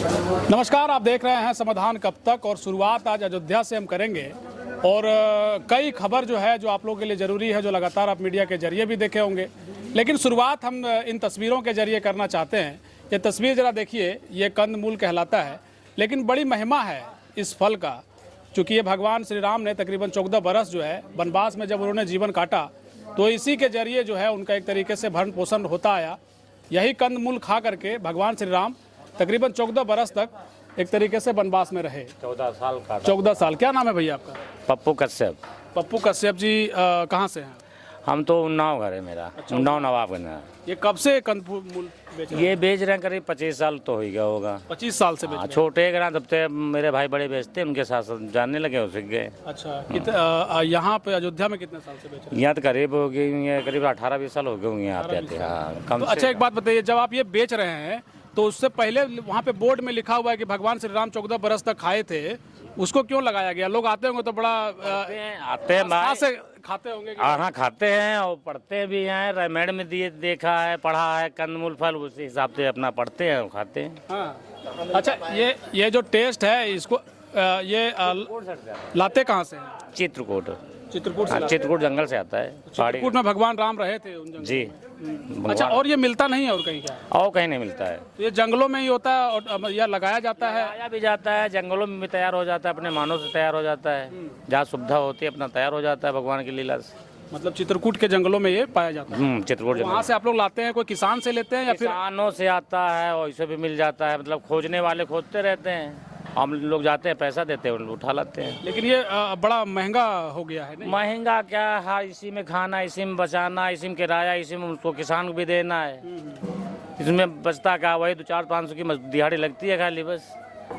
नमस्कार, आप देख रहे हैं समाधान कब तक और शुरुआत आज अयोध्या से हम करेंगे। और कई खबर जो है जो आप लोगों के लिए ज़रूरी है, जो लगातार आप मीडिया के जरिए भी देखे होंगे, लेकिन शुरुआत हम इन तस्वीरों के जरिए करना चाहते हैं। ये तस्वीर ज़रा देखिए, ये कंदमूल कहलाता है, लेकिन बड़ी महिमा है इस फल का। चूँकि ये भगवान श्री राम ने तकरीबन 14 बरस जो है वनवास में जब उन्होंने जीवन काटा, तो इसी के जरिए जो है उनका एक तरीके से भरण पोषण होता आया। यही कंदमूल खा करके भगवान श्री राम तकरीबन 14 बरस तक एक तरीके से वनवास में रहे। 14 साल का। 14 साल। क्या नाम है भैया आपका? पप्पू कश्यप। पप्पू कश्यप जी कहाँ से हैं? हम तो उन्नाव घर है मेरा। अच्छा, उन्नाव नवाबगंज है। ये कब से कंदमूल बेच रहे हैं? ये बेच रहे हैं करीब 25 साल तो हो ही गया होगा। 25 साल से बेच रहे हैं। छोटे ग्रां तब से मेरे भाई बड़े बेचते, उनके साथ साथ जानने लगे, हो सीख गए। अच्छा, यहाँ पे अयोध्या में कितने साल से बेच रहे हैं? यहाँ तो करीब हो गई, करीब 18-20 साल हो गए होंगे आते आते। हाँ, कम तो से अच्छा, एक बात बताइए, जब आप ये बेच रहे हैं तो उससे पहले वहाँ पे बोर्ड में लिखा हुआ है कि भगवान श्री राम 14 बरस तक खाए थे, उसको क्यों लगाया गया? लोग आते होंगे तो बड़ा आते हैं भाई, से खाते होंगे। हाँ खाते हैं और पढ़ते भी हैं। रामायण में दिए देखा है, पढ़ा है, कंदमूल फल उसी हिसाब से अपना पढ़ते हैं और खाते हैं। हाँ। अच्छा, ये जो टेस्ट है इसको ये लाते कहाँ से हैं? चित्रकूट। चित्रकूट से? चित्रकूट जंगल से आता है। चित्रकूट में भगवान राम रहे थे उन जंगल जी। अच्छा, और ये मिलता नहीं है और कहीं क्या? और कहीं नहीं मिलता है। तो ये जंगलों में ही होता है और यह लगाया जाता है? लगाया भी जाता है, जंगलों में भी तैयार हो जाता है, अपने मानव से तैयार हो जाता है। जहाँ सुविधा होती है अपना तैयार हो जाता है भगवान की लीला से। मतलब चित्रकूट के जंगलों में ये पाया जाता है? चित्रकूट वहाँ से आप लोग लाते हैं? कोई किसान से लेते हैं या फिर? किसानों से आता है और इसे भी मिल जाता है। मतलब खोजने वाले खोजते रहते हैं, हम लोग जाते हैं, पैसा देते हैं, उठा लाते हैं। लेकिन ये बड़ा महंगा हो गया है नहीं? महंगा क्या है, इसी में खाना, इसी में बचाना, इसी में किराया, इसी में उसको किसान को भी देना है। इसमें बचता क्या, वही 2-4-500 की दिहाड़ी लगती है खाली, बस।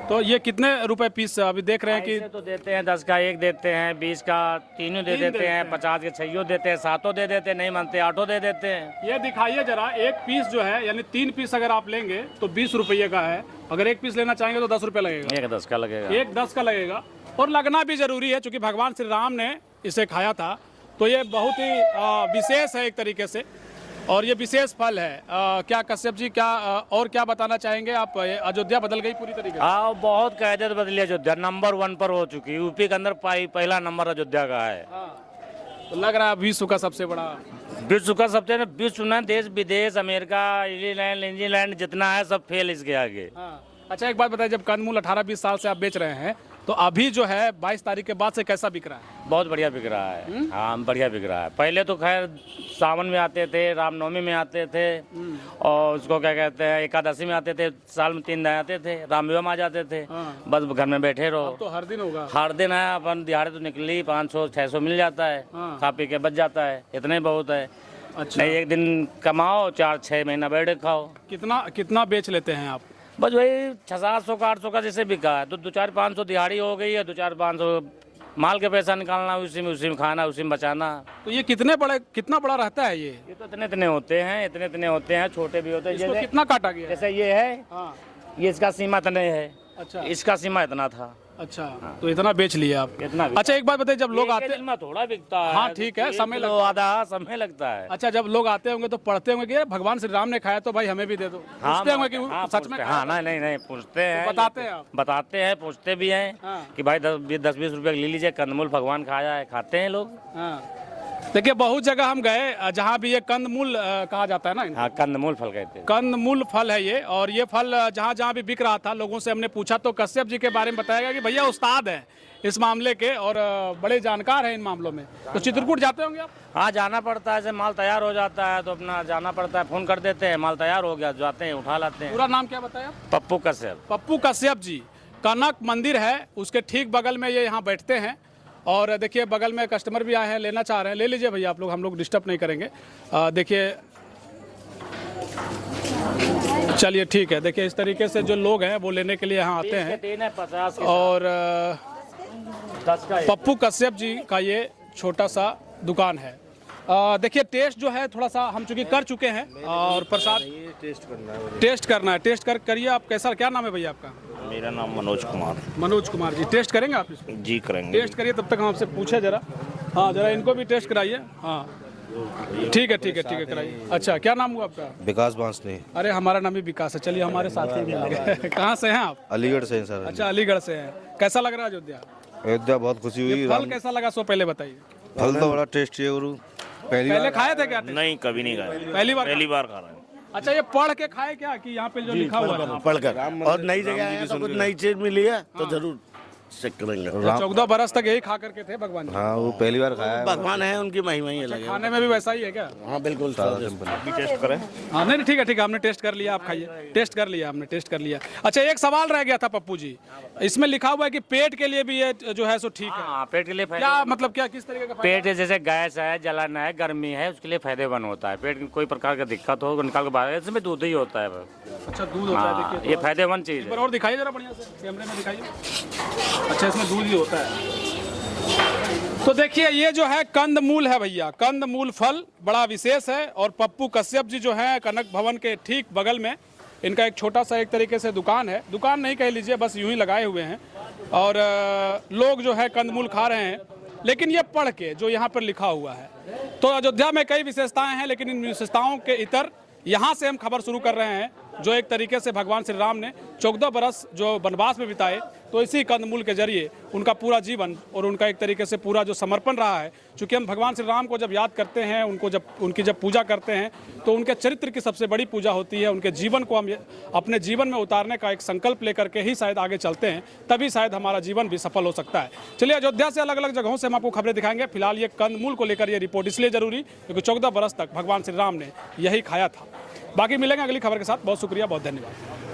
तो ये कितने रुपए पीस अभी देख रहे हैं कि? तो देते हैं 10 का एक देते हैं, 20 का तीनों दे देते हैं, 50 के 6 देते हैं, 7 दे देते हैं, नहीं मानते 8 दे देते हैं। ये दिखाइए जरा, एक पीस जो है यानी 3 पीस अगर आप लेंगे तो 20 रुपये का है। अगर एक पीस लेना चाहेंगे तो 10 रुपये लगेगा। एक 10 का लगेगा। एक 10 का लगेगा। और लगना भी जरूरी है, क्योंकि भगवान श्री राम ने इसे खाया था, तो ये बहुत ही विशेष है एक तरीके से, और ये विशेष फल है। क्या कश्यप जी, क्या और क्या बताना चाहेंगे आप? अयोध्या बदल गई पूरी तरीके से? हाँ, बहुत कायदे बदली। अयोध्या नंबर 1 पर हो चुकी है। यूपी के अंदर पहला नंबर अयोध्या का है। तो लग रहा है विश्व का सबसे बड़ा, विश्व का सबसे, विश्व ना, देश विदेश, अमेरिका, इंग्लैंड जितना है सब फेल इसके आगे। अच्छा, एक बात बताइए, जब कंदमूल 18-20 साल से आप बेच रहे हैं, तो अभी जो है 22 तारीख के बाद से कैसा बिक रहा है? बहुत बढ़िया बिक रहा है। हाँ, बढ़िया बिक रहा है। पहले तो खैर सावन में आते थे, रामनवमी में आते थे, और उसको क्या कहते हैं, एकादशी में आते थे, साल में 3 दिन आते थे, रामविवाह में आ जाते थे। बस घर में बैठे रहो। तो हर दिन होगा? हर दिन है। अपन दिहाड़ी तो निकली 500-600 मिल जाता है, खा पी के बच जाता है, इतना ही बहुत है। अच्छा, नहीं, एक दिन कमाओ, 4-6 महीना बैठ खाओ। कितना बेच लेते हैं आप? बस वही 600-700 का 800 का जैसे बिका है, तो 2-4-500 दिहाड़ी हो गई है, 2-4-500 माल के पैसा निकालना, उसी में खाना, उसी में बचाना। तो ये कितना बड़ा रहता है ये? ये तो इतने होते हैं, इतने होते हैं, छोटे भी होते हैं। इसको कितना काटा गया? जैसे ये है, ये इसका सीमा इतने है। अच्छा, इसका सीमा इतना था। अच्छा, तो इतना बेच लिया आप? इतना। अच्छा, एक बात बताइए, जब लोग आते हैं थोड़ा बिकता है। हाँ ठीक है, समय लगता है, आधा समय लगता है। अच्छा, जब लोग आते होंगे तो पढ़ते होंगे कि भगवान श्री राम ने खाया तो भाई हमें भी दे दो, पूछते होंगे कि सच में? हाँ, नहीं पूछते हैं, बताते हैं आप? बताते हैं, पूछते भी हैं कि भाई 10-20 रुपए ले लीजिए, कंदमूल भगवान खाया है, खाते हैं लोग। देखिए, बहुत जगह हम गए जहाँ भी ये कंदमूल कहा जाता है ना। हाँ, कंदमूल फल कहते हैं। कंदमूल फल है ये, और ये फल जहाँ भी बिक रहा था, लोगों से हमने पूछा तो कश्यप जी के बारे में बताया गया कि भैया उस्ताद हैं इस मामले के और बड़े जानकार हैं इन मामलों में। तो चित्रकूट जाते होंगे आप? हाँ, जाना पड़ता है। जैसे माल तैयार हो जाता है तो अपना जाना पड़ता है, फोन कर देते हैं, माल तैयार हो गया, जाते हैं, उठा लाते हैं। पूरा नाम क्या बताया? पप्पू कश्यप। पप्पू कश्यप जी। कनक मंदिर है, उसके ठीक बगल में ये यहाँ बैठते हैं। और देखिए, बगल में कस्टमर भी आए हैं, लेना चाह रहे हैं। ले लीजिए भैया आप लोग, हम लोग डिस्टर्ब नहीं करेंगे। देखिए, चलिए ठीक है। देखिए, इस तरीके से जो लोग हैं वो लेने के लिए यहाँ आते हैं। और पप्पू कश्यप जी का ये छोटा सा दुकान है। देखिए, टेस्ट जो है थोड़ा सा हम चूँकि कर चुके हैं, और प्रसाद टेस्ट करना है। टेस्ट करिए आप। कैसा, क्या नाम है भैया आपका? मेरा नाम मनोज कुमार। मनोज कुमार जी, टेस्ट करेंगे आप इसको? जी करेंगे। टेस्ट करिए, तब तक हम आपसे पूछे जरा। हाँ, जरा इनको भी टेस्ट कराइए। हाँ, ठीक है ठीक है ठीक है, कराइए। अच्छा, क्या नाम हुआ आपका? विकास बांसने। अरे हमारा नाम भी विकास है, चलिए हमारे साथ ही मिल गए। कहाँ से हैं आप? अलीगढ़ से हैं सर। अच्छा, अलीगढ़ से हैं। कैसा लग रहा है अयोध्या? अयोध्या बहुत खुशी हुई। फल कैसा लगा सो पहले बताइए। फल तो बड़ा टेस्टी है गुरु। पहले खाए थे क्या? नहीं, कभी नहीं खाया, पहली बार खा रहे हैं। अच्छा, ये पढ़ के खाए क्या कि यहाँ पे जो लिखा हुआ है? पढ़कर, और नई जगह आए तो कुछ नई चीज मिली है तो जरूर चेक करेंगे। 14 बरस तक यही खा करके थे भगवान जी। हाँ, वो पहली बार खाया है। भगवान है, उनकी महिमा ही अलग है। खाने में भी वैसा ही है क्या? हाँ बिल्कुल। अभी टेस्ट करें। हाँ नहीं ठीक है ठीक है, हमने टेस्ट कर लिया, आप खाइए। टेस्ट कर लिया, हमने टेस्ट कर लिया। अच्छा, एक सवाल रह गया था पप्पू जी, इसमें लिखा हुआ है कि पेट के लिए भी ये जो है सो ठीक है। हाँ, पेट के लिए क्या मतलब, क्या किस तरीके का फायदा? पेट जैसे गैस है, जलन है, गर्मी है, उसके लिए फायदेमंद होता है। पेट में कोई प्रकार का दिक्कत हो निकाल के बाहर, इसमें दूध ही होता है। अच्छा, दूध होता है। हाँ, देखिए ये फायदेमंद चीज है। और दिखाइए जरा बढ़िया से, कैमरे में दिखाइए। अच्छा, इसमें दूध ही होता है। तो देखिए, ये जो है कंदमूल है भैया, कंदमूल फल बड़ा विशेष है। और पप्पू कश्यप जी जो है कनक भवन के ठीक बगल में इनका एक छोटा सा एक तरीके से दुकान है, दुकान नहीं कह लीजिए, बस यूं ही लगाए हुए हैं। और लोग जो है कंदमूल खा रहे हैं। लेकिन ये पढ़ के जो यहाँ पर लिखा हुआ है, तो अयोध्या में कई विशेषताएं हैं, लेकिन इन विशेषताओं के इतर यहाँ से हम खबर शुरू कर रहे हैं, जो एक तरीके से भगवान श्री राम ने 14 बरस जो वनवास में बिताए, तो इसी कंदमूल के जरिए उनका पूरा जीवन और उनका एक तरीके से पूरा जो समर्पण रहा है। चूँकि हम भगवान श्री राम को जब याद करते हैं, उनकी जब पूजा करते हैं, तो उनके चरित्र की सबसे बड़ी पूजा होती है। उनके जीवन को हम अपने जीवन में उतारने का एक संकल्प लेकर के ही शायद आगे चलते हैं, तभी शायद हमारा जीवन भी सफल हो सकता है। चलिए, अयोध्या से अलग अलग जगहों से हम आपको खबरें दिखाएंगे। फिलहाल ये कंदमूल को लेकर ये रिपोर्ट इसलिए जरूरी क्योंकि 14 बरस तक भगवान श्री राम ने यही खाया था। बाकी मिलेंगे अगली खबर के साथ। बहुत शुक्रिया, बहुत धन्यवाद।